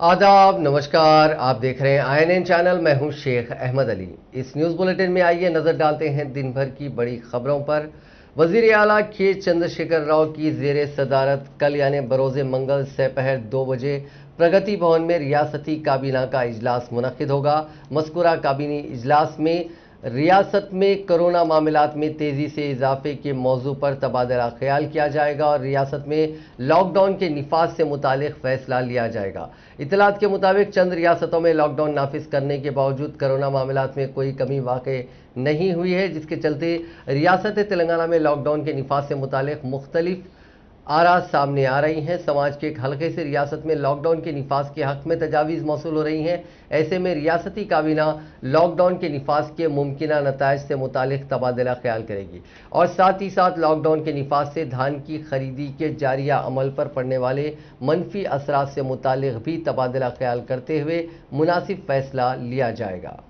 आदाब, नमस्कार। आप देख रहे हैं INN चैनल। मैं हूं शेख अहमद अली। इस न्यूज़ बुलेटिन में आइए नज़र डालते हैं दिन भर की बड़ी खबरों पर। वज़ीर आला के चंद्रशेखर राव की ज़ेर सदारत कल यानी बरोज़ मंगल दोपहर 2 बजे प्रगति भवन में रियासती काबीना का इजलास मुनक्किद होगा। मज़कूरा काबीनी इजलास में रियासत में कोरोना मामलात में तेज़ी से इजाफे के मौजू पर तबादला ख्याल किया जाएगा और रियासत में लॉकडाउन के निफाज से मुतालिक फैसला लिया जाएगा। इतलात के मुताबिक चंद रियासतों में लॉकडाउन नाफिज करने के बावजूद कोरोना मामलात में कोई कमी वाक़ई नहीं हुई है, जिसके चलते रियासत तेलंगाना में लॉकडाउन के निफाज से मुतालिक मुख्तलिफ आरा सामने आ रही हैं। समाज के एक हल्के से रियासत में लॉकडाउन के निफाज के हक में तजावीज़ मौसूल हो रही हैं। ऐसे में रियासती काबीना लॉकडाउन के निफाज के मुमकिन नताइज से मुतालिक तबादला ख्याल करेगी और साथ ही साथ लॉकडाउन के निफाज से धान की खरीदी के जारिया अमल पर पड़ने वाले मनफी असरात से मुतालिक भी तबादला ख्याल करते हुए मुनासिब फैसला लिया जाएगा।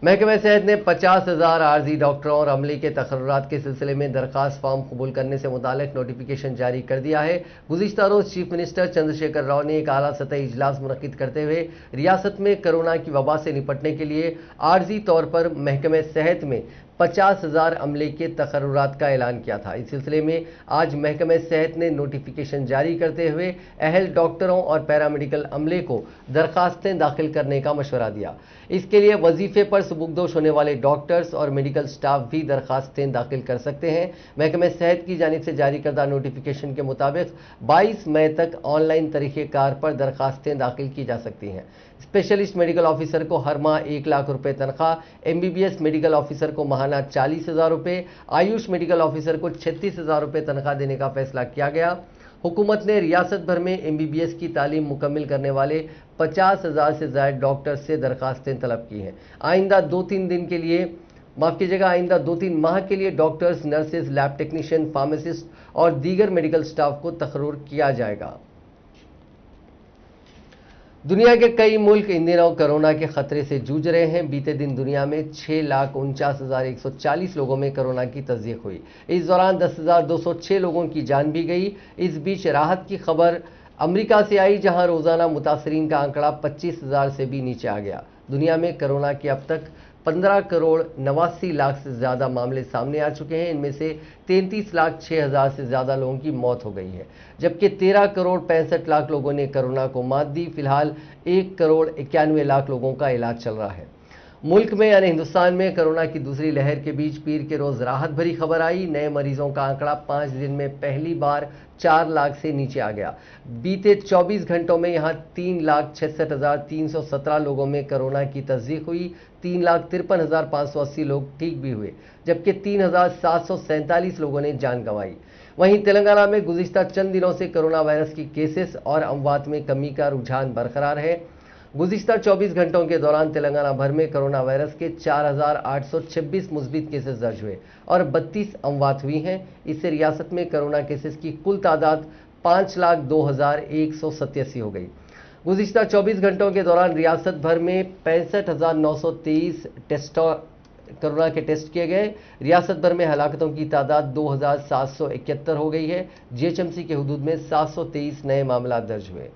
महकमे सेहत ने 50,000 आर्जी डॉक्टरों और अमले के तकर्रुरात के सिलसिले में दरखास्त फॉर्म कबूल करने से मुतालिक नोटिफिकेशन जारी कर दिया है। गुज़िश्ता रोज़ चीफ मिनिस्टर चंद्रशेखर राव ने एक आला सतही इजलास मुनक्किद करते हुए रियासत में कोरोना की वबा से निपटने के लिए आर्जी तौर पर महकमे सेहत में 50,000 अमले के तकर्रुरात का ऐलान किया था। इस सिलसिले में आज महकमे सेहत ने नोटिफिकेशन जारी करते हुए अहल डॉक्टरों और पैरामेडिकल अमले को दरखास्तें दाखिल करने का मशवरा दिया। इसके लिए वजीफे पर सुबुकदोश होने वाले डॉक्टर्स और मेडिकल स्टाफ भी दरखास्तें दाखिल कर सकते हैं। महकमे सेहत की जानिब से जारी करदा नोटिफिकेशन के मुताबिक 22 मई तक ऑनलाइन तरीक़ेकार पर दरखास्तें दाखिल की जा सकती हैं। स्पेशलिस्ट मेडिकल ऑफिसर को हर माह 1 लाख रुपए तनख्वाह, MBBS मेडिकल ऑफिसर को माहाना 40,000 रुपये, आयुष मेडिकल ऑफिसर को 36,000 रुपये तनख्वाह देने का फैसला किया गया। हुकूमत ने रियासत भर में MBBS की तालीम मुकम्मिल करने वाले 50,000 से ज़ायद डॉक्टर से दरखास्तें तलब की हैं। आइंदा 2-3 दिन के लिए आइंदा 2-3 माह के लिए doctors, nurses, lab technician, pharmacist और दीगर मेडिकल स्टाफ को तकर्रुर किया जाएगा। दुनिया के कई मुल्क इन दिनों कोरोना के खतरे से जूझ रहे हैं। बीते दिन दुनिया में 6,49,140 लोगों में कोरोना की तस्दीक हुई। इस दौरान 10,206 लोगों की जान भी गई। इस बीच राहत की खबर अमेरिका से आई, जहां रोजाना मुतासरीन का आंकड़ा 25,000 से भी नीचे आ गया। दुनिया में कोरोना के अब तक 15 करोड़ 89 लाख से ज़्यादा मामले सामने आ चुके हैं। इनमें से 33 लाख 6 हज़ार से ज़्यादा लोगों की मौत हो गई है, जबकि 13 करोड़ 65 लाख लोगों ने कोरोना को मात दी। फिलहाल 1 करोड़ 91 लाख लोगों का इलाज चल रहा है। मुल्क में यानी हिंदुस्तान में कोरोना की दूसरी लहर के बीच पीर के रोज़ राहत भरी खबर आई। नए मरीजों का आंकड़ा 5 दिन में पहली बार 4 लाख से नीचे आ गया। बीते 24 घंटों में यहां 3,66,317 लोगों में कोरोना की तस्दीक हुई। 3,53,580 लोग ठीक भी हुए, जबकि 3,747 लोगों ने जान गंवाई। वहीं तेलंगाना में गुज़िश्ता चंद दिनों से कोरोना वायरस की केसेस और अमवात में कमी का रुझान बरकरार है। गुज़िश्ता 24 घंटों के दौरान तेलंगाना भर में कोरोना वायरस के 4,826 मुस्बित केसेस दर्ज हुए और 32 अमवात हुई हैं। इससे रियासत में कोरोना केसेस की कुल तादाद 5,02,187 हो गई। गुज़िश्ता 24 घंटों के दौरान रियासत भर में 65,923 कोरोना के टेस्ट किए गए। रियासत भर में हलाकतों की तादाद 2,771 हो गई है। GHMC के हुदूद में 723 नए मामला दर्ज हुए।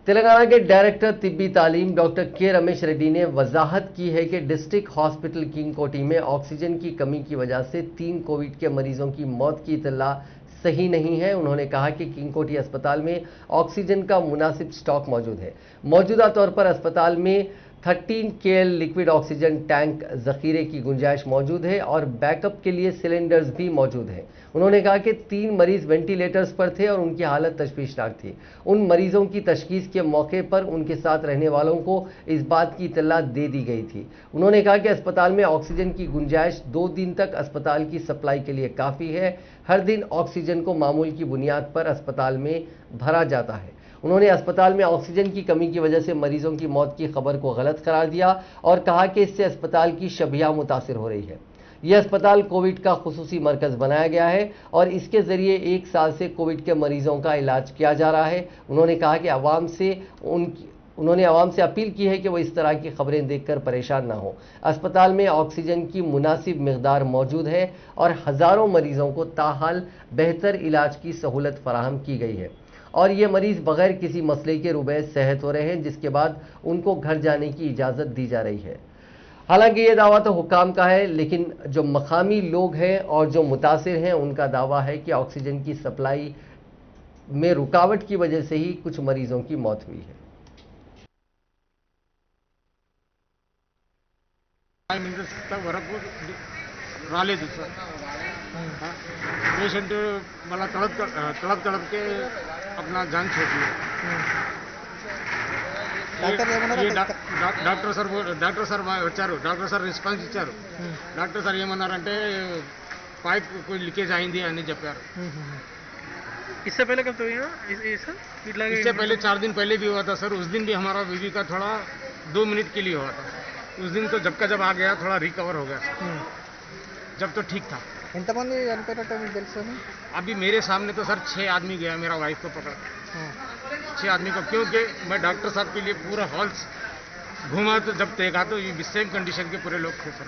तेलंगाना के डायरेक्टर तिब्बी तालीम डॉक्टर के रमेश रेड्डी ने वजाहत की है कि डिस्ट्रिक्ट हॉस्पिटल किंगकोटी में ऑक्सीजन की कमी की वजह से 3 कोविड के मरीजों की मौत की इत्तला सही नहीं है। उन्होंने कहा कि किंगकोटी अस्पताल में ऑक्सीजन का मुनासिब स्टॉक मौजूद है। मौजूदा तौर पर अस्पताल में 13 KL लिक्विड ऑक्सीजन टैंक जखीरे की गुंजाइश मौजूद है और बैकअप के लिए सिलेंडर्स भी मौजूद हैं। उन्होंने कहा कि 3 मरीज वेंटिलेटर्स पर थे और उनकी हालत तशवीशनाक थी। उन मरीजों की तशखीस के मौके पर उनके साथ रहने वालों को इस बात की इत्तला दे दी गई थी। उन्होंने कहा कि अस्पताल में ऑक्सीजन की गुंजाइश 2 दिन तक अस्पताल की सप्लाई के लिए काफ़ी है। हर दिन ऑक्सीजन को मामूल की बुनियाद पर अस्पताल में भरा जाता है। उन्होंने अस्पताल में ऑक्सीजन की कमी की वजह से मरीजों की मौत की खबर को गलत करार दिया और कहा कि इससे अस्पताल की शबिया मुतासिर हो रही है। यह अस्पताल कोविड का खुसूसी मरकज़ बनाया गया है और इसके ज़रिए 1 साल से कोविड के मरीजों का इलाज किया जा रहा है। उन्होंने कहा कि उन्होंने आवाम से अपील की है कि वो इस तरह की खबरें देखकर परेशान ना हो। अस्पताल में ऑक्सीजन की मुनासिब मिकदार मौजूद है और हज़ारों मरीजों को ताहाल बेहतर इलाज की सहूलत फराहम की गई है। और ये मरीज बगैर किसी मसले के रुबे सेहत हो रहे हैं, जिसके बाद उनको घर जाने की इजाज़त दी जा रही है। हालांकि ये दावा तो हुकाम का है, लेकिन जो मकामी लोग हैं और जो मुतासिर हैं उनका दावा है कि ऑक्सीजन की सप्लाई में रुकावट की वजह से ही कुछ मरीजों की मौत हुई है। 5 minutes వరకు రాలేదు సార్. పేషెంట్ మళ్ళా తడపకే अपना जान छोड़ दिया. డాక్టర్ సార్ వచ్చారు. డాక్టర్ సార్ రెస్పాన్స్ ఇచ్చారు. డాక్టర్ సార్ ఏమన్నారంటే पाइप कोई लीकेज आएंदी అని చెప్పారు. इससे पहले कब तो हुई इससे पहले 4 दिन पहले भी हुआ था सर. उस दिन भी हमारा बीवी का थोड़ा 2 मिनट के लिए हुआ था. उस दिन तो जब का जब आ गया थोड़ा रिकवर हो गया. जब तो ठीक था. ఎంతమంది చనిపోయినట్టు మీకు తెలుసు? अभी मेरे सामने तो सर 6 आदमी गया मेरा वाइफ को पकड़. 6 आदमी को, क्योंकि मैं डॉक्टर साहब के लिए पूरा हॉल घूमा तो जब देखा तो ये सेम कंडीशन के पूरे लोग थे सर.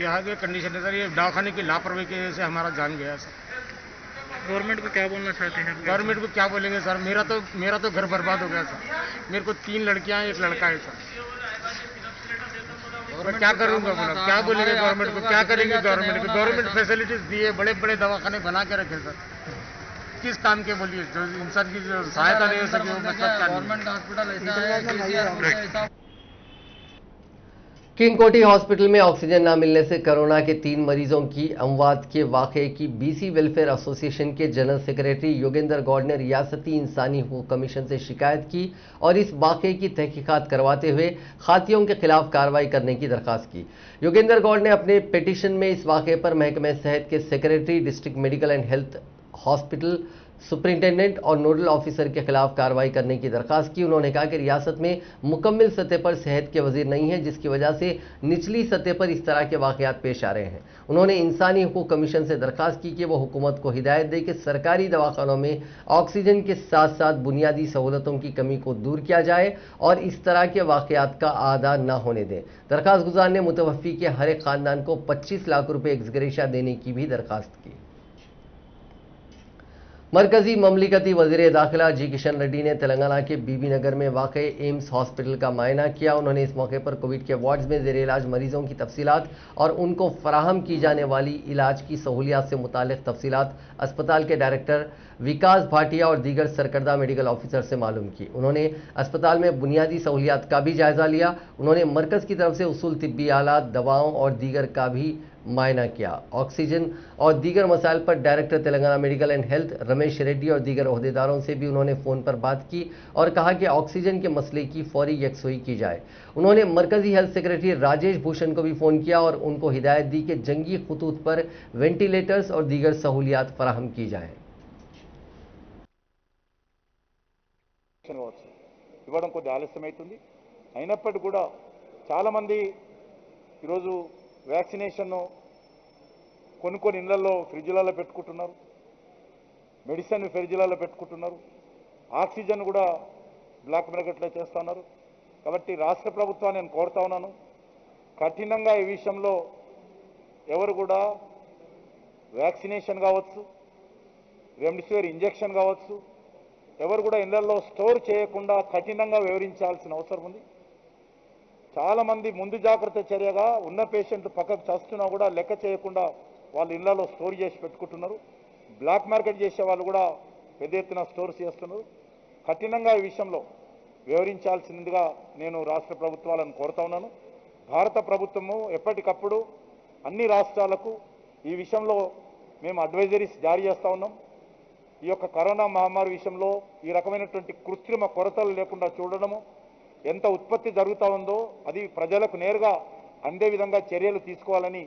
यहाँ के कंडीशन है सर, ये दवाखाने की लापरवाही की वजह से हमारा जान गया सर. गवर्नमेंट को क्या बोलना चाहते हैं? गवर्नमेंट को क्या बोलेंगे सर, मेरा तो घर बर्बाद हो गया सर. मेरे को 3 लड़कियां हैं, 1 लड़का है सर. मैं क्या करूंगा बोला, क्या बोलेंगे गवर्नमेंट को, क्या करेंगे गवर्नमेंट को? गवर्नमेंट फैसिलिटीज दिए, बड़े बड़े दवाखाने बना के रखे सर. किस काम के बोलिए, जो इंसान की जो सहायता नहीं हो सके वो मतलब क्या? गवर्नमेंट का हॉस्पिटल किंग कोठी हॉस्पिटल में ऑक्सीजन न मिलने से कोरोना के 3 मरीजों की अमवात के वाक़े की बीसी वेलफेयर एसोसिएशन के जनरल सेक्रेटरी योगेंद्र गौड़ ने रियासती इंसानी हकूक़ कमीशन से शिकायत की और इस वाक़े की तहकीकात करवाते हुए खातियों के खिलाफ कार्रवाई करने की दरख्वास्त की। योगेंद्र गौड़ ने अपने पिटीशन में इस वाक़े पर महकमे सेहत के secretary, district medical and health hospital superintendent और नोडल ऑफिसर के खिलाफ कार्रवाई करने की दरखास्त की। उन्होंने कहा कि रियासत में मुकम्मल सतह पर सेहत के वजीर नहीं है, जिसकी वजह से निचली सतह पर इस तरह के वाकयात पेश आ रहे हैं। उन्होंने इंसानी हकूक़ कमीशन से दरखास्त की कि वह हुकूमत को हिदायत दे कि सरकारी दवाखानों में ऑक्सीजन के साथ साथ बुनियादी सहूलतों की कमी को दूर किया जाए और इस तरह के वाकयात का आदा न होने दें। दरखास्त गुजार ने मुतवफ़ी के हर एक खानदान को 25 लाख रुपये एक्सग्रेशिया देने की भी दरखास्त की। मरकजी ममलिकती वज़ीर दाखिला जी किशन रेड्डी ने तेलंगाना के बीबी नगर में वाक़े एम्स हॉस्पिटल का मायना किया। उन्होंने इस मौके पर कोविड के वार्ड्स में ज़ेर इलाज मरीजों की तफसीलात और उनको फराहम की जाने वाली इलाज की सहूलियात से मुतालिक तफसीलात अस्पताल के डायरेक्टर विकास भाटिया और दीगर सरकर्दा मेडिकल ऑफिसर से मालूम की। उन्होंने अस्पताल में बुनियादी सहूलियात का भी जायज़ा लिया। उन्होंने मरकज़ की तरफ से उसूल तिब्बी आलात, दवाओं और दीगर का भी मायना किया। ऑक्सीजन और दीगर मसाइल पर director Telangana medical and health Ramesh Reddy और दीगर ओहदेदारों से भी उन्होंने फ़ोन पर बात की और कहा कि ऑक्सीजन के मसले की फौरी यकसुई की जाए। उन्होंने मरकजी हेल्थ सेक्रेटरी राजेश भूषण को भी फ़ोन किया और उनको हिदायत दी कि जंगी खतूत पर वेंटिलेटर्स और दीगर सहूलियात फराहम की जाएँ। ఇవ్వడం కొద్ది ఆలస్యమవుతుంది. అయినప్పటికీ కూడా చాలామంది ఈరోజు వ్యాక్సినేషన్ కొన్ని ఇళ్లలో ఫ్రిడ్జ్లలో పెట్టుకుంటున్నారు, మెడిసిన్ ఫ్రిడ్జ్లలో పెట్టుకుంటున్నారు, ఆక్సిజన్ కూడా బ్లాక్ మార్కెట్లో చేస్తున్నారు. కాబట్టి రాష్ట్ర ప్రభుత్వాన్ని నేను కోరుతా ఉన్నాను, కఠినంగా ఈ విషయంలో ఎవరు కూడా వ్యాక్సినేషన్ కావచ్చు, రెమ్డెసివిర్ ఇంజెక్షన్ కావచ్చు, ఎవరు కూడా ఇళ్లలో స్టోర్ చేయకుండా కఠినంగా వివరించాల్సిన అవసరం ఉంది. చాలామంది ముందు జాగ్రత్త చర్యగా ఉన్న పేషెంట్ పక్కకు చస్తున్నా కూడా లెక్క చేయకుండా వాళ్ళు ఇళ్లలో స్టోర్ చేసి పెట్టుకుంటున్నారు. బ్లాక్ మార్కెట్ చేసే వాళ్ళు కూడా పెద్ద ఎత్తున స్టోర్స్ చేస్తున్నారు. కఠినంగా ఈ విషయంలో వివరించాల్సిందిగా నేను రాష్ట్ర ప్రభుత్వాలను కోరుతా ఉన్నాను. భారత ప్రభుత్వము ఎప్పటికప్పుడు అన్ని రాష్ట్రాలకు ఈ విషయంలో మేము అడ్వైజరీస్ జారీ చేస్తూ ఉన్నాం. ఈ యొక్క కరోనా మహమ్మారి విషయంలో ఈ రకమైనటువంటి కృత్రిమ కొరతలు లేకుండా చూడడము, ఎంత ఉత్పత్తి జరుగుతూ ఉందో అది ప్రజలకు నేరుగా అందే విధంగా చర్యలు తీసుకోవాలని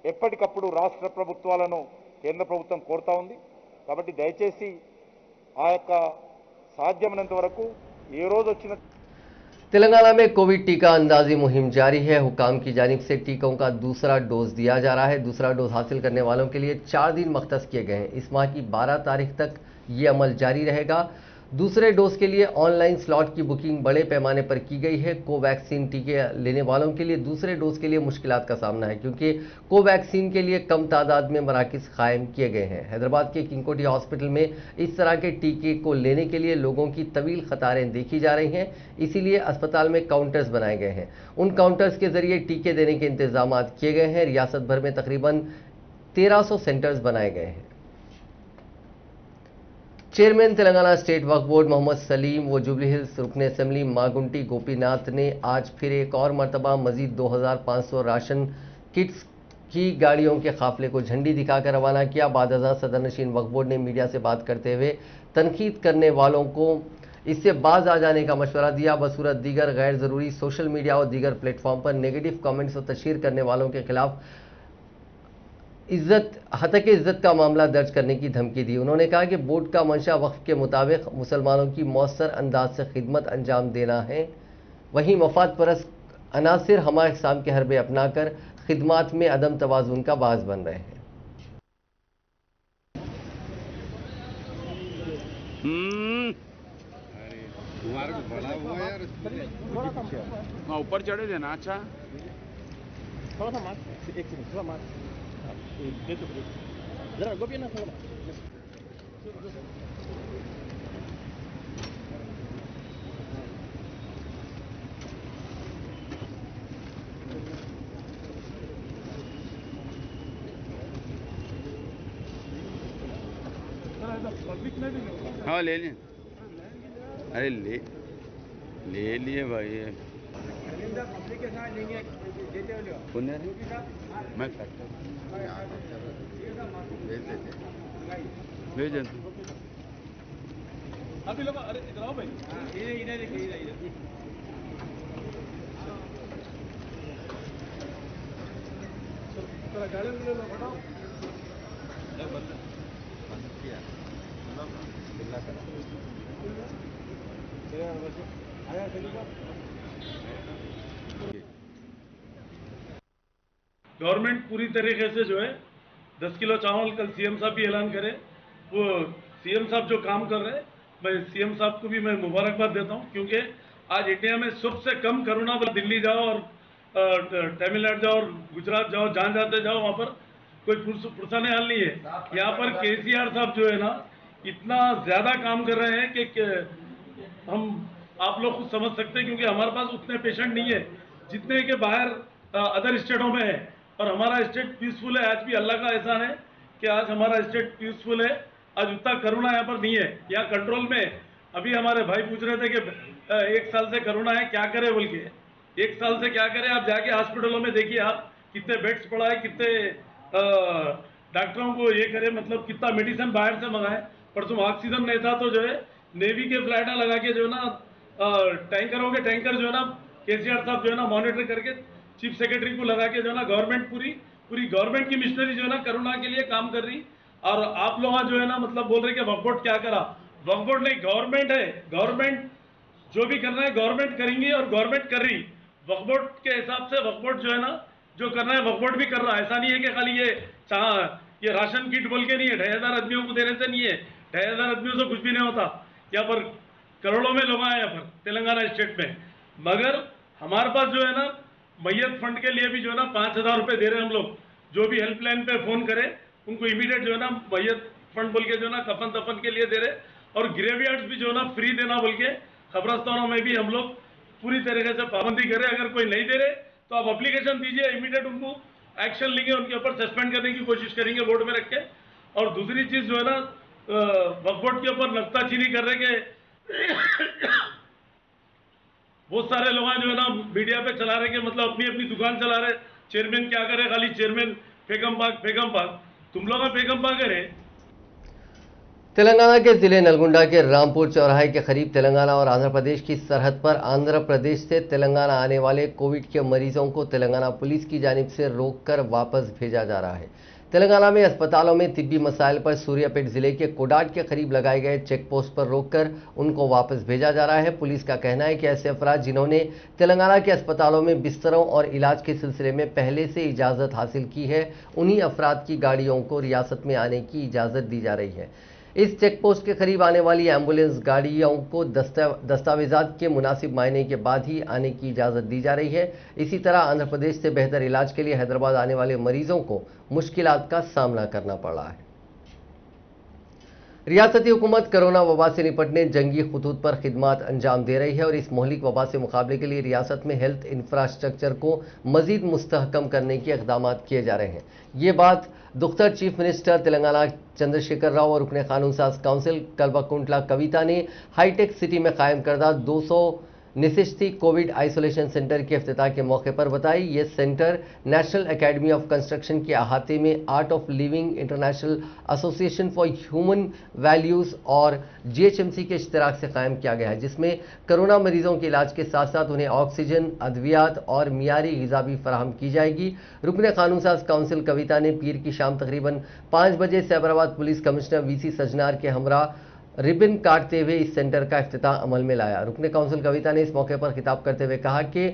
ఎప్పటికప్పుడు రాష్ట్ర ప్రభుత్వాలను కేంద్ర ప్రభుత్వం కోరుతా ఉంది. కాబట్టి దయచేసి ఆ యొక్క సాధ్యమైనంత వరకు ఏ రోజు వచ్చిన तेलंगाना में कोविड टीका अंदाजी मुहिम जारी है। हुकाम की जानिब से टीकों का दूसरा डोज दिया जा रहा है। दूसरा डोज हासिल करने वालों के लिए 4 दिन मख्तस किए गए हैं। इस माह की 12 तारीख तक ये अमल जारी रहेगा। दूसरे डोज के लिए ऑनलाइन स्लॉट की बुकिंग बड़े पैमाने पर की गई है। कोवैक्सीन टीके लेने वालों के लिए दूसरे डोज के लिए मुश्किलात का सामना है, क्योंकि कोवैक्सीन के लिए कम तादाद में मराकज़ कायम किए गए हैं। हैदराबाद के किंगकोटी हॉस्पिटल में इस तरह के टीके को लेने के लिए लोगों की तवील कतारें देखी जा रही हैं, इसीलिए अस्पताल में काउंटर्स बनाए गए हैं। उन काउंटर्स के जरिए टीके देने के इंतजाम किए गए हैं। रियासत भर में तकरीबन 1300 सेंटर्स बनाए गए हैं। चेयरमैन तेलंगाना स्टेट वक्फ बोर्ड मोहम्मद सलीम व जुबली हिल्स रुकन असेंबली मागुंटी गोपीनाथ ने आज फिर एक और मरतबा मजीद 2500 राशन किट्स की गाड़ियों के काफिले को झंडी दिखाकर रवाना किया। बादशाह सदर नशीन वक्फ बोर्ड ने मीडिया से बात करते हुए तनकीद करने वालों को इससे बाज आ जाने का मशवरा दिया। बसूरत दीगर गैर ज़रूरी सोशल मीडिया और दीगर प्लेटफॉर्म पर नेगेटिव कमेंट्स और तशहीर करने वालों के खिलाफ हतक इज्जत का मामला दर्ज करने की धमकी दी। उन्होंने कहा कि बोर्ड का मंशा वक्फ के मुताबिक मुसलमानों की मौसर अंदाज से खिदमत अंजाम देना है, वहीं मफाद परस्त अनासिर हमा इक़साम के हरबे अपनाकर खिदमात में अदम तवाज़ुन का बाज़ बन रहे हैं। ऊपर चढ़े थे ना। अच्छा थोड़ा सा मार्क, एक सेकंड, थोड़ा मार्क दे दो जरा गोपी ना थोड़ा। हाँ ले लिए। अरे ले लिए भाई। मैं भेज अभी लोग अरे इधर आओ भाई, इधर देखिए, इधर थोड़ा गाड़ी में लो, हटाओ। गवर्नमेंट पूरी तरीके से जो है 10 किलो चावल कल सीएम साहब भी ऐलान करें। वो सीएम साहब जो काम कर रहे हैं, मैं सीएम साहब को भी मैं मुबारकबाद देता हूं, क्योंकि आज इंडिया में सबसे कम कोरोना पर दिल्ली जाओ और तमिलनाडु जाओ और गुजरात जाओ, जहाँ जाते जाओ वहाँ पर कोई पुरसाने हाल नहीं है। यहाँ पर केसीआर साहब जो है ना इतना ज्यादा काम कर रहे हैं कि हम आप लोग खुद समझ सकते हैं, क्योंकि हमारे पास उतने पेशेंट नहीं है जितने के बाहर अदर स्टेटों में है। और हमारा स्टेट पीसफुल है। आज भी अल्लाह का एहसान है कि आज हमारा स्टेट पीसफुल है। आज उतना कोरोना यहाँ पर नहीं है, यहाँ कंट्रोल में। अभी हमारे भाई पूछ रहे थे कि 1 साल से कोरोना है, क्या करे बोल के। 1 साल से क्या करे, आप जाके हॉस्पिटलों में देखिए, आप कितने बेड्स पड़ा है, कितने डॉक्टरों को ये करे, मतलब कितना मेडिसिन बाहर से मंगाए। परसों ऑक्सीजन नहीं था तो जो है नेवी के फ्लाइटा लगा के जो है ना टैंकरों के टैंकर जो है ना केसीआर साहब जो है ना मॉनिटर करके चीफ सेक्रेटरी को लगा के जो है ना गवर्नमेंट पूरी गवर्नमेंट की मिशनरी जो है ना कोरोना के लिए काम कर रही। और आप लोग जो है ना मतलब बोल रहे कि वक्फ बोर्ड क्या करा, वक्फ बोर्ड नहीं गवर्नमेंट है। गवर्नमेंट जो भी करना है गवर्नमेंट करेंगी और गवर्नमेंट कर रही। वक्फ बोर्ड के हिसाब से वक्फ बोर्ड जो है ना जो करना है वक्फ बोर्ड भी कर रहा है। ऐसा नहीं है कि खाली ये राशन किट बोल के नहीं है, 2500 आदमियों को देने से नहीं है। 2500 आदमियों से कुछ भी नहीं होता। यहाँ पर करोड़ों में लोग आए यहाँ पर तेलंगाना स्टेट में। मगर हमारे पास जो है ना मैयत फंड के लिए भी जो है ना 5000 रुपये दे रहे हैं हम लोग। जो भी हेल्पलाइन पे फोन करे उनको इमीडिएट जो है ना मैयत फंड बोल के जो है ना कफन दफन के लिए दे रहे। और ग्रेवयार्ड्स भी जो है ना फ्री देना बोल के खबरस्तानों में भी हम लोग पूरी तरीके से पाबंदी करें। अगर कोई नहीं दे रहे तो आप एप्लीकेशन दीजिए, इमीडिएट उनको एक्शन लेंगे, उनके ऊपर सस्पेंड करने की कोशिश करेंगे बोर्ड में रख के। और दूसरी चीज जो है ना वक्फ बोर्ड के ऊपर नुक्ताचीनी कर रहे कि बहुत सारे लोग जो है ना मीडिया पे चला रहे कि मतलब अपनी अपनी दुकान चला रहे। चेयरमैन क्या करे, खाली चेयरमैन बेगम बाग तुम लोग बेगम बाग है। तेलंगाना के जिले नलगुंडा के रामपुर चौराहे के करीब तेलंगाना और आंध्र प्रदेश की सरहद पर आंध्र प्रदेश से तेलंगाना आने वाले कोविड के मरीजों को तेलंगाना पुलिस की जानिब से रोककर वापस भेजा जा रहा है। तेलंगाना में अस्पतालों में तिब्बी मसाइल पर सूर्यापेट जिले के कोडाट के करीब लगाए गए चेक पोस्ट पर रोककर उनको वापस भेजा जा रहा है। पुलिस का कहना है कि ऐसे अफराद जिन्होंने तेलंगाना के अस्पतालों में बिस्तरों और इलाज के सिलसिले में पहले से इजाज़त हासिल की है, उन्हीं अफराद की गाड़ियों को रियासत में आने की इजाज़त दी जा रही है। इस चेक पोस्ट के करीब आने वाली एम्बुलेंस गाड़ियों को दस्तावेजात के मुनासिब मायने के बाद ही आने की इजाज़त दी जा रही है। इसी तरह आंध्र प्रदेश से बेहतर इलाज के लिए हैदराबाद आने वाले मरीजों को मुश्किलात का सामना करना पड़ रहा है। रियासती हुकूमत कोरोना वबा से निपटने जंगी खुतूत पर खिदमात अंजाम दे रही है और इस मोहलिक वबा से मुकाबले के लिए रियासत में हेल्थ इंफ्रास्ट्रक्चर को मजीद मुस्तहकम करने के इक़दाम किए जा रहे हैं। ये बात दुख्तर चीफ मिनिस्टर तेलंगाना चंद्रशेखर राव और रुकने कानून साज काउंसिल कल्वाकुंटला कविता ने हाईटेक सिटी में कायम करदा 200 निशिस्ती कोविड आइसोलेशन सेंटर के इफ्तिताह के मौके पर बताई। ये centre national academy of construction के अहाते में art of living, international association for human values और GHMC के इश्तराक से कायम किया गया है, जिसमें कोरोना मरीजों के इलाज के साथ साथ उन्हें ऑक्सीजन, अद्वियात और मियारी ग़िज़ा भी फराहम की जाएगी। रुकने कानून साज काउंसिल कविता ने पीर की शाम तकरीबन 5 बजे Cyberabad police commissioner VC Sajjanar के हमरा रिबन काटते हुए इस सेंटर का इफ्तिताह अमल में लाया। रुकने काउंसिल कविता ने इस मौके पर खिताब करते हुए कहा कि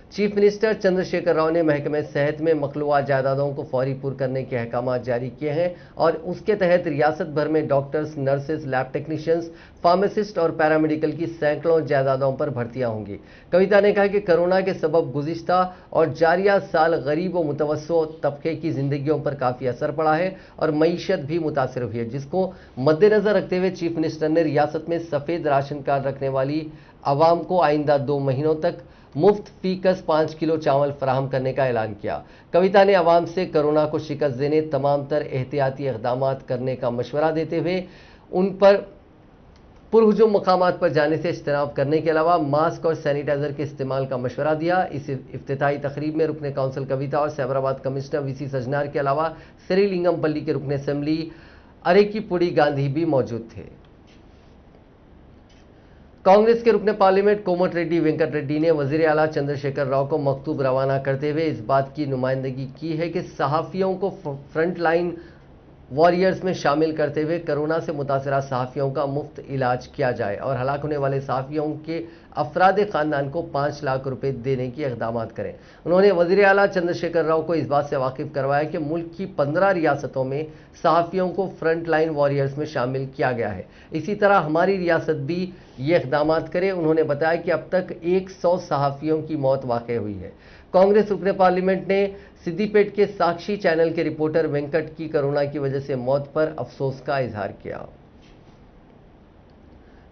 चीफ मिनिस्टर चंद्रशेखर राव ने महकमे सेहत में मखलूआ जायदादों को फौरी पूर करने के अहकाम जारी किए हैं और उसके तहत रियासत भर में doctors, nurses, lab technicians, pharmacist और पैरामेडिकल की सैकड़ों जायदादों पर भर्तियां होंगी। कविता ने कहा कि कोरोना के सबब गुज़िश्ता और जारिया साल गरीब व मुतवस्सो तबके की जिंदगियों पर काफ़ी असर पड़ा है और मईशत भी मुतासर हुई है, जिसको मद्देनजर रखते हुए चीफ मिनिस्टर ने रियासत में सफ़ेद राशन कार्ड रखने वाली आवाम को आइंदा 2 महीनों तक मुफ्त फीकस 5 किलो चावल फराहम करने का ऐलान किया। कविता ने आवाम से कोरोना को शिकस्त देने तमाम तर एहतियाती इक़दाम करने का मशवरा देते हुए उन पर पुरहुजूम मकामात पर जाने से इज्तनाब करने के अलावा मास्क और सैनिटाइजर के इस्तेमाल का मशवरा दिया। इस इफ्तिताही तकरीब में रुकने काउंसिल कविता और सैबराबाद कमिश्नर VC सजनार के अलावा श्रीलिंगमपल्ली के रुकने असेंबली अरेकीपुड़ी गांधी भी मौजूद थे। कांग्रेस के रुकने पार्लियामेंट कोमट रेड्डी वेंकट रेड्डी ने वजीर आला चंद्रशेखर राव को मकतूब रवाना करते हुए इस बात की नुमाइंदगी की है कि सहाफ़ियों को फ्रंट लाइन वॉरियर्स में शामिल करते हुए कोरोना से मुतासरा सहाफ़ियों का मुफ्त इलाज किया जाए और हलाक होने वाले सहाफ़ियों के अफराद ख़ानदान को 5 लाख रुपए देने की इक़दाम करें। उन्होंने वज़ीर आला चंद्रशेखर राव को इस बात से वाकिफ़ करवाया कि मुल्क की 15 रियासतों में सहाफ़ियों को फ्रंट लाइन वॉरियर्स में शामिल किया गया है, इसी तरह हमारी रियासत भी ये इक़दाम करे। उन्होंने बताया कि अब तक 100 सहाफ़ियों की मौत वाक़ हुई है। कांग्रेस रुकने पार्लियामेंट ने सिद्दीपेट के साक्षी चैनल के रिपोर्टर वेंकट की कोरोना की वजह से मौत पर अफसोस का इजहार किया।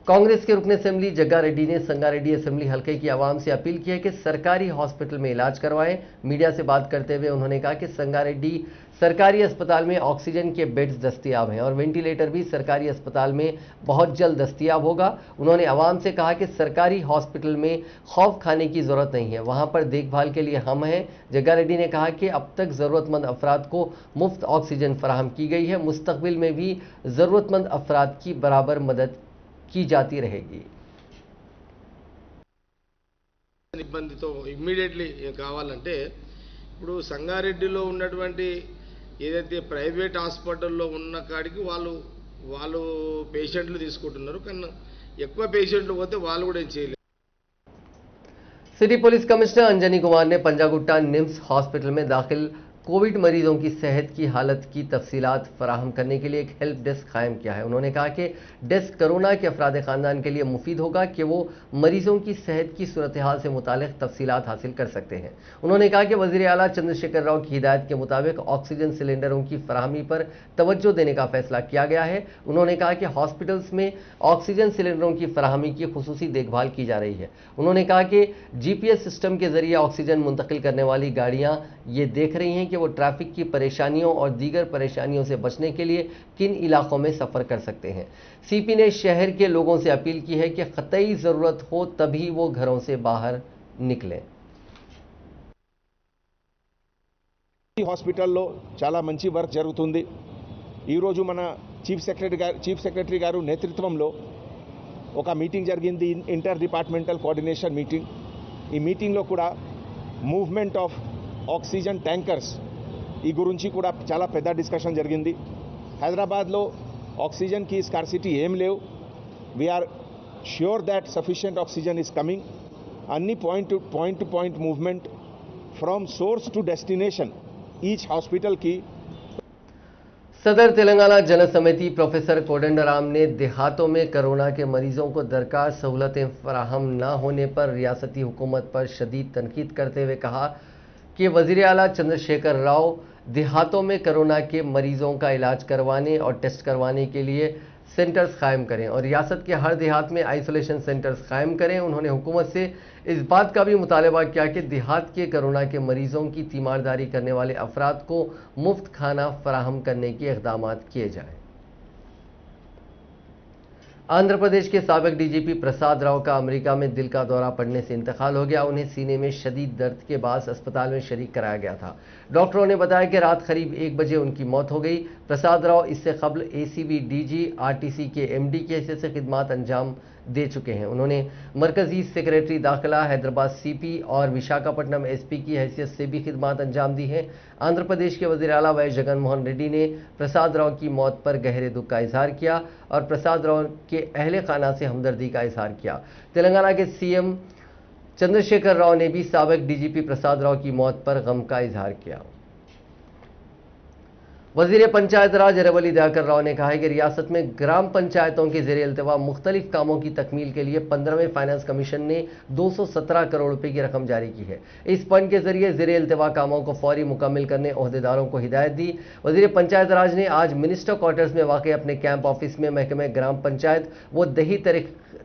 कांग्रेस के रुकने असेंबली जग्गा रेड्डी ने संगारेड्डी असेंबली हल्के की आवाम से अपील की है कि सरकारी हॉस्पिटल में इलाज करवाएं। मीडिया से बात करते हुए उन्होंने कहा कि संगारेड्डी सरकारी अस्पताल में ऑक्सीजन के बेड्स दस्तियाब हैं और वेंटिलेटर भी सरकारी अस्पताल में बहुत जल्द दस्तियाब होगा। उन्होंने आवाम से कहा कि सरकारी हॉस्पिटल में खौफ खाने की ज़रूरत नहीं है, वहां पर देखभाल के लिए हम हैं। जग्गा रेड्डी ने कहा कि अब तक ज़रूरतमंद अफराद को मुफ्त ऑक्सीजन फराहम की गई है, मुस्तकबिल में भी ज़रूरतमंद अफराद की बराबर मदद की जाती रहेगी। ఇబ్బందితో ఇమ్మీడియట్లీ కావాలంటే ఇప్పుడు సంగారెడ్డిలో ఉన్నటువంటి ఏదైతే ప్రైవేట్ హాస్పిటల్లో ఉన్న కాడికి వాళ్ళు పేషెంట్లు తీసుకుంటున్నారు, కానీ ఎక్కువ పేషెంట్లు పోతే వాళ్ళు కూడా ఏం చేయలేరు। City police commissioner Anjani Kumar ने पंजागुट्टा निम्स हॉस्पिटल में दाखिल कोविड मरीजों की सेहत की हालत की तफसीलात फराहम करने के लिए एक हेल्प डेस्क कायम किया है। उन्होंने कहा कि डेस्क कोरोना के अफराद खानदान के लिए मुफीद होगा कि वो मरीजों की सेहत की सूरत हाल से मुतालिक तफसीलात हासिल कर सकते हैं। उन्होंने कहा कि वज़ीर आला चंद्रशेखर राव की हिदायत के मुताबिक ऑक्सीजन सिलेंडरों की फराहमी पर तवज्जो देने का फैसला किया गया है। उन्होंने कहा कि हॉस्पिटल्स में ऑक्सीजन सिलेंडरों की फराहमी की खुसूसी देखभाल की जा रही है। उन्होंने कहा कि GPS सिस्टम के जरिए ऑक्सीजन मुंतकिल करने वाली गाड़ियां ये देख रही हैं कि वो ट्रैफिक की परेशानियों और दीगर परेशानियों से बचने के लिए किन इलाकों में सफ़र कर सकते हैं। CP ने शहर के लोगों से अपील की है कि क़तई ज़रूरत हो तभी वो घरों से बाहर निकलें। హాస్పిటల్లో చాలా మంచి వర్క్ జరుగుతుంది। ఈరోజు మన చీఫ్ సెక్రటరీ గారు నేతృత్వంలో ఒక మీటింగ్ జరిగింది, ఇంటర్ డిపార్ట్మెంటల్ కోఆర్డినేషన్ మీటింగ్। ఈ మీటింగ్లో కూడా మూవ్మెంట్ ఆఫ్ ఆక్సిజన్ ట్యాంకర్స్ ఈ గురించి కూడా చాలా పెద్ద డిస్కషన్ జరిగింది। హైదరాబాద్లో ఆక్సిజన్కి స్కార్సిటీ ఏం లేవు, we are sure that sufficient oxygen is coming. అన్ని point to point movement from source to destination each hospital की सदर तेलंगाना जन समिति प्रोफेसर कोदंडराम ने देहातों में कोरोना के मरीजों को दरकार सहूलतें फराहम न होने पर रियासती हुकूमत पर शदीद तनकीद करते हुए कहा कि वज़ीर आला चंद्रशेखर राव देहातों में कोरोना के मरीजों का इलाज करवाने और टेस्ट करवाने के लिए सेंटर्स कायम करें और रियासत के हर देहात में आइसोलेशन सेंटर्स कायम करें। उन्होंने हुकूमत से इस बात का भी मुतालबा किया कि देहात के कोरोना के मरीजों की तीमारदारी करने वाले अफराद को मुफ्त खाना फराहम करने के इक़दाम किए जाएं। आंध्र प्रदेश के साबिक डीजीपी प्रसाद राव का अमेरिका में दिल का दौरा पड़ने से इंतकाल हो गया। उन्हें सीने में शदीद दर्द के बाद अस्पताल में शरीक कराया गया था। डॉक्टरों ने बताया कि रात करीब 1 बजे उनकी मौत हो गई। प्रसाद राव इससे कबल एसीबी डीजी आरटीसी के एमडी की हैसियत से खिदमात अंजाम दे चुके हैं। उन्होंने मरकजी सेक्रेटरी दाखिला, हैदराबाद सीपी और विशाखापट्टनम एसपी की हैसियत से भी खिदमात अंजाम दी हैं। आंध्र प्रदेश के वज़ीर आला वाई जगन मोहन रेड्डी ने प्रसाद राव की मौत पर गहरे दुख का इजहार किया और प्रसाद राव के अहले खाना से हमदर्दी का इजहार किया। तेलंगाना के सीएम चंद्रशेखर राव ने भी साबिक डीजीपी प्रसाद राव की मौत पर गम का इजहार किया। वज़ीर पंचायत राज अरवली दयाकर राव ने कहा है कि रियासत में ग्राम पंचायतों के ज़ेरे इल्तवा मुख्तलिफ कामों की तकमील के लिए 15वें फाइनेंस कमीशन ने 217 करोड़ रुपए की रकम जारी की है। इस फंड के जरिए ज़ेरे इल्तवा कामों को फौरी मुकम्मल करने ओहदेदारों को हिदायत दी। वज़ीर पंचायत राज ने आज मिनिस्टर क्वार्टर्स में वाक़ अपने कैंप ऑफिस में महकमे ग्राम पंचायत व दही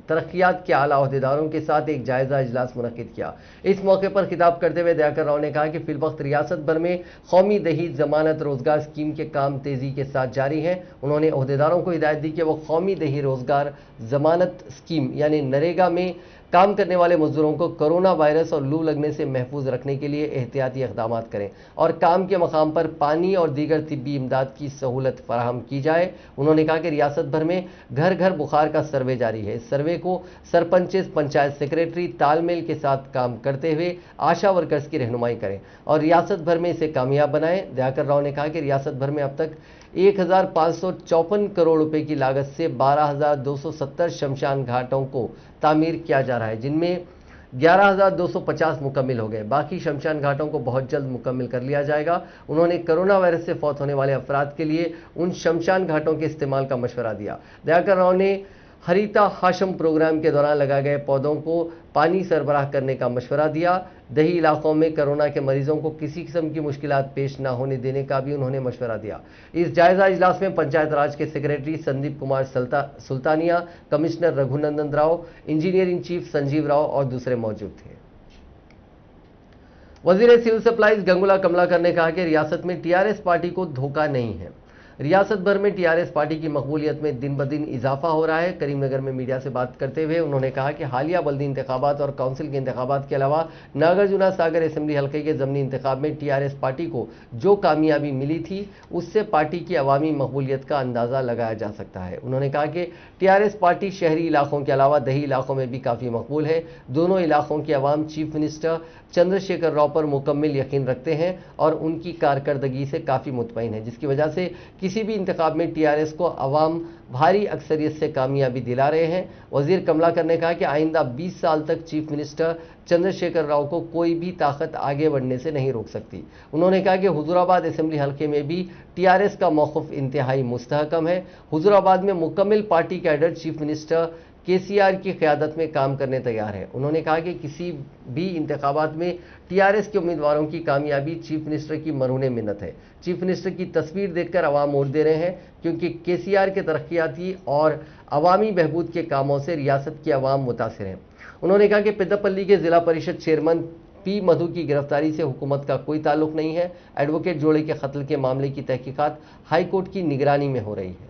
तरक्यात के आला ओहदेदारों के साथ एक जायजा इजलास मुनक्किद किया। इस मौके पर खिताब करते हुए दयाकर राव ने कहा कि फिलवक्त रियासत भर में कौमी दही जमानत रोजगार स्कीम के काम तेजी के साथ जारी हैं। उन्होंने ओहदेदारों को हिदायत दी कि वो कौमी दही रोजगार जमानत स्कीम यानी नरेगा में काम करने वाले मजदूरों को कोरोना वायरस और लू लगने से महफूज रखने के लिए एहतियाती इक़दाम करें और काम के मकाम पर पानी और दीगर तिब्बी इमदाद की सहूलत फराहम की जाए। उन्होंने कहा कि रियासत भर में घर घर बुखार का सर्वे जारी है। इस सर्वे को सरपंचेस, पंचायत सेक्रेटरी तालमेल के साथ काम करते हुए आशा वर्कर्स की रहनुमाई करें और रियासत भर में इसे कामयाब बनाएं। दयाकर राव ने कहा कि रियासत भर में अब तक 1554 करोड़ रुपए की लागत से 12,270 शमशान घाटों को तामीर किया जा रहा है, जिनमें 11,250 मुकम्मल हो गए। बाकी शमशान घाटों को बहुत जल्द मुकम्मल कर लिया जाएगा। उन्होंने कोरोना वायरस से फौत होने वाले अफराद के लिए उन शमशान घाटों के इस्तेमाल का मशवरा दिया। दयाकर राव ने हरीता हाशम प्रोग्राम के दौरान लगाए गए पौधों को पानी सरबराह करने का मशवरा दिया। दही इलाकों में कोरोना के मरीजों को किसी किस्म की मुश्किलात पेश न होने देने का भी उन्होंने मशवरा दिया। इस जायजा इजलास में पंचायत राज के secretary Sandeep Kumar Sultania, commissioner Raghunandan Rao, engineering chief Sanjeev Rao और दूसरे मौजूद थे। वजीर सिविल सप्लाईज गंगुला कमलाकर ने कहा कि रियासत में टीआरएस पार्टी को धोखा नहीं है। रियासत भर में टीआरएस पार्टी की मकबूलियत में दिन ब दिन इजाफा हो रहा है। करीमनगर में मीडिया से बात करते हुए उन्होंने कहा कि हालिया बल्दी इंतखाबात और काउंसिल के इंतखाबात के अलावा नागार्जुना सागर असेंबली हल्के के ज़मनी इंतखाब में टीआरएस पार्टी को जो कामयाबी मिली थी उससे पार्टी की अवामी मकबूलियत का अंदाज़ा लगाया जा सकता है। उन्होंने कहा कि टीआरएस पार्टी शहरी इलाकों के अलावा दही इलाकों में भी काफ़ी मकबूल है। दोनों इलाकों के अवाम चीफ मिनिस्टर चंद्रशेखर राव पर मुकम्मल यकीन रखते हैं और उनकी कारकर्दगी से काफ़ी मुतमईन है, जिसकी वजह से किसी भी इंतखाब में टीआरएस को अवाम भारी अक्सरियत से कामयाबी दिला रहे हैं। वजीर कमलाकर ने कहा कि आइंदा 20 साल तक चीफ मिनिस्टर चंद्रशेखर राव को कोई भी ताकत आगे बढ़ने से नहीं रोक सकती। उन्होंने कहा कि हुजूराबाद असेंबली हल्के में भी टीआरएस का मौक़िफ़ इंतहाई मुस्तहकम है। हुजूराबाद में मुकम्मल party cadre chief minister KCR की क़यादत में काम करने तैयार है। उन्होंने कहा कि किसी भी इंतखाबात में टीआरएस के उम्मीदवारों की कामयाबी चीफ मिनिस्टर की मरहून मिन्नत है। चीफ मिनिस्टर की तस्वीर देखकर अवाम वोट दे रहे हैं, क्योंकि केसीआर के तरक्याती और अवामी बहबूद के कामों से रियासत की अवाम मुतासिर है। उन्होंने कहा कि पेद्दापल्ली के जिला परिषद चेयरमैन पी मधु की गिरफ्तारी से हुकूमत का कोई ताल्लुक नहीं है। एडवोकेट जोड़े के कत्ल के मामले की तहकीकात हाईकोर्ट की निगरानी में हो रही है।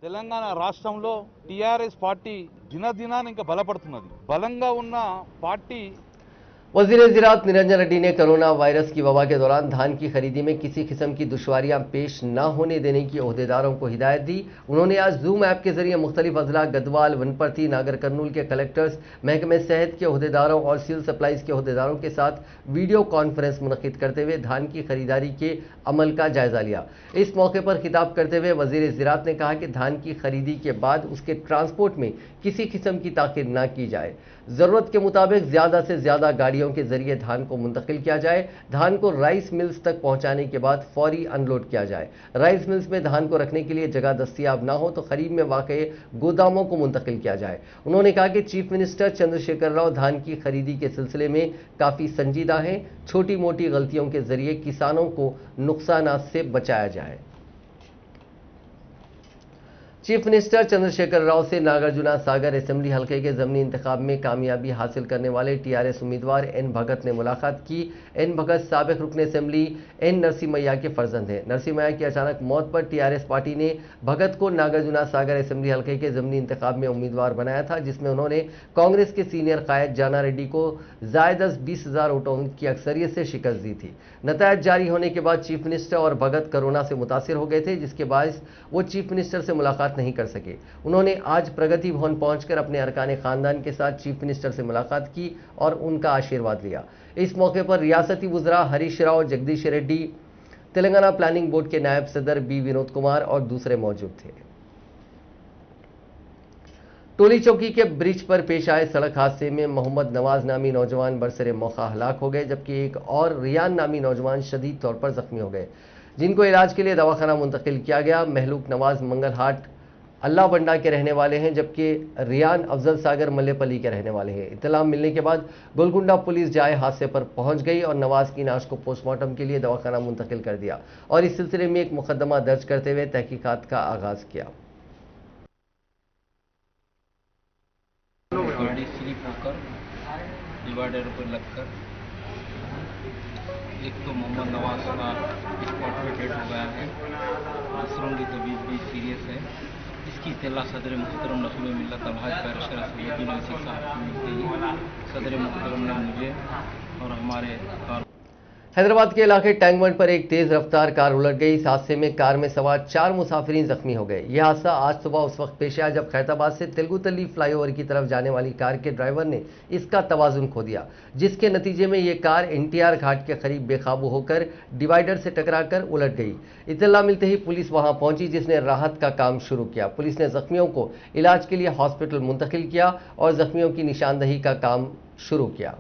తెలంగాణ రాష్ట్రంలో టీఆర్ఎస్ పార్టీ దినదినాన్ని ఇంకా బలపడుతున్నది. బలంగా ఉన్న పార్టీ वज़ीर ज़राअत निरंजन रेड्डी ने कोरोना वायरस की वबा के दौरान धान की खरीदी में किसी किस्म की दुश्वारियां पेश न होने देने की ओहदेदारों को हिदायत दी। उन्होंने आज जूम ऐप के जरिए मुख्तलिफ अजला गदवाल, वनपर्ती, नागर कर्नूल के कलेक्टर्स, महकमे सेहत के ओहदेदारों और सिविल सप्लाईज के ओहदेदारों के साथ वीडियो कॉन्फ्रेंस मुनक्किद करते हुए धान की खरीदारी के अमल का जायजा लिया। इस मौके पर खिताब करते हुए वज़ीर ज़राअत ने कहा कि धान की खरीदी के बाद उसके ट्रांसपोर्ट में किसी किस्म की ताख़ीर न की जाए। ज़रूरत के मुताबिक ज़्यादा से ज़्यादा गाड़ियाँ गाड़ियों के जरिए धान को मुंतकिल किया जाए। धान को राइस मिल्स तक पहुंचाने के बाद फौरी अनलोड किया जाए। राइस मिल्स में धान को रखने के लिए जगह दस्तयाब ना हो तो करीब में वाक़ गोदामों को मुंतकिल किया जाए। उन्होंने कहा कि चीफ मिनिस्टर चंद्रशेखर राव धान की खरीदी के सिलसिले में काफ़ी संजीदा हैं। छोटी मोटी गलतियों के जरिए किसानों को नुकसानात से बचाया जाए। चीफ मिनिस्टर चंद्रशेखर राव से नागार्जुना सागर असेंबली हलके के ज़मीनी इंतखाब में कामयाबी हासिल करने वाले टीआरएस उम्मीदवार एन भगत ने मुलाकात की। एन भगत साबिक रुकन असेंबली एन नरसिम्हैया के फर्जंद हैं। नरसिम्हैया की अचानक मौत पर टीआरएस पार्टी ने भगत को नागार्जुना सागर असेंबली हलके के ज़मीनी इंतखाब में उम्मीदवार बनाया था, जिसमें उन्होंने कांग्रेस के सीनियर कायद जाना रेड्डी को ज़ायद 20,000 वोटों की अक्सरियत से शिकस्त दी थी। नतायज जारी होने के बाद चीफ मिनिस्टर और भगत कोरोना से मुतासिर हो गए थे, जिसके बायस वो चीफ मिनिस्टर से मुलाकात नहीं कर सके। उन्होंने आज प्रगति भवन पहुंचकर अपने अरकान खानदान के साथ चीफ मिनिस्टर से मुलाकात की और उनका आशीर्वाद लिया। इस मौके पर रियासती वुज़रा हरीश राव, जगदीश रेड्डी, तेलंगाना प्लानिंग बोर्ड के नायब सदर बी विनोद कुमार और दूसरे मौजूद थे। टोली चौकी के ब्रिज पर पेश आए सड़क हादसे में मोहम्मद नवाज नामी नौजवान बरसरे मौका हलाक हो गए, जबकि एक और रियान नामी नौजवान शदीद तौर पर जख्मी हो गए, जिनको इलाज के लिए दवाखाना मुंतकिल किया गया। महलूक नवाज मंगलहाट अल्लाह बंडा के रहने वाले हैं, जबकि रियान अफजल सागर मल्लेपल्ली के रहने वाले हैं। इत्तला मिलने के बाद गोलकुंडा पुलिस जाए हादसे पर पहुंच गई और नवाज की नाश को पोस्टमार्टम के लिए दवाखाना मुंतकिल कर दिया और इस सिलसिले में एक मुकदमा दर्ज करते हुए तहकीकात का आगाज किया। गाड़ी स्लिप होकर डिवाइडर पर लगकर एक तो मोहम्मद नवाज का स्पॉट पे डेड हो गया है, दूसरों की तबीयत भी सीरियस है। इसकी इत्तला सदर मुहतरम रसूल मिल्लत अलहाज बैरिस्टर सैयदी नसीर साहब को मिलते ही सदर मुहतरम ने मुझे और हमारे हैदराबाद के इलाके टैंकबंड पर एक तेज रफ्तार कार उलट गई। इस हादसे में कार में सवार 4 मुसाफिरीन जख्मी हो गए। यह हादसा आज सुबह उस वक्त पेश आया जब खैरताबाद से तेलुगुतली फ्लाईओवर की तरफ जाने वाली कार के ड्राइवर ने इसका तवाजुन खो दिया, जिसके नतीजे में यह कार एनटीआर घाट के करीब बेकाबू होकर डिवाइडर से टकराकर उलट गई। इत्तला मिलते ही पुलिस वहां पहुंची, जिसने राहत का काम शुरू किया। पुलिस ने जख्मियों को इलाज के लिए हॉस्पिटल मुंतकिल किया और जख्मियों की निशानदही का काम शुरू किया।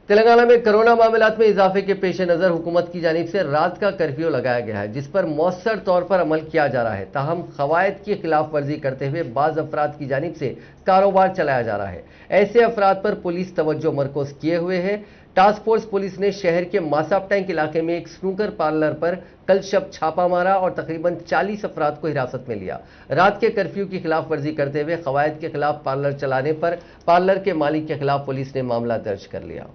तेलंगाना में कोरोना मामलात में इजाफे के पेश नज़र हुकूमत की जानिब से रात का कर्फ्यू लगाया गया है, जिस पर मौसर तौर पर अमल किया जा रहा है। ताहम कवायद की खिलाफ वर्जी करते हुए बाज़ अफराद की जानिब से कारोबार चलाया जा रहा है। ऐसे अफराद पर पुलिस तवज्जो मरकूज किए हुए है। टास्क फोर्स पुलिस ने शहर के मासाब टैंक इलाके में एक स्नूकर पार्लर पर कल शब छापा मारा और तकरीबन 40 अफराद को हिरासत में लिया। रात के कर्फ्यू की खिलाफ वर्जी करते हुए कवायद के खिलाफ पार्लर चलाने पर पार्लर के मालिक के खिलाफ पुलिस ने मामला दर्ज कर लिया।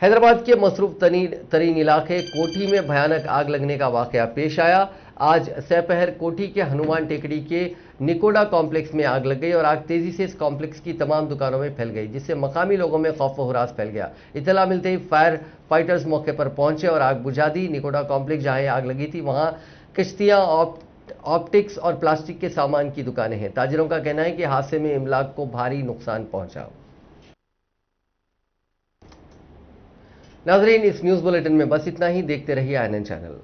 हैदराबाद के मसरूफ तरीन इलाके कोठी में भयानक आग लगने का वाकया पेश आया। आज सपहर कोठी के हनुमान टेकड़ी के निकोडा कॉम्प्लेक्स में आग लग गई और आग तेजी से इस कॉम्प्लेक्स की तमाम दुकानों में फैल गई, जिससे मकामी लोगों में खौफ व हुरास फैल गया। इत्तला मिलते ही फायर फाइटर्स मौके पर पहुंचे और आग बुझा दी। निकोडा कॉम्प्लेक्स जहां आग लगी थी वहां कश्तियां, ऑप्टिक्स और प्लास्टिक के सामान की दुकानें हैं। ताजिरों का कहना है कि हादसे में इमलाक को भारी नुकसान पहुंचा। नाज़रीन, इस न्यूज़ बुलेटिन में बस इतना ही। देखते रहिए INN चैनल।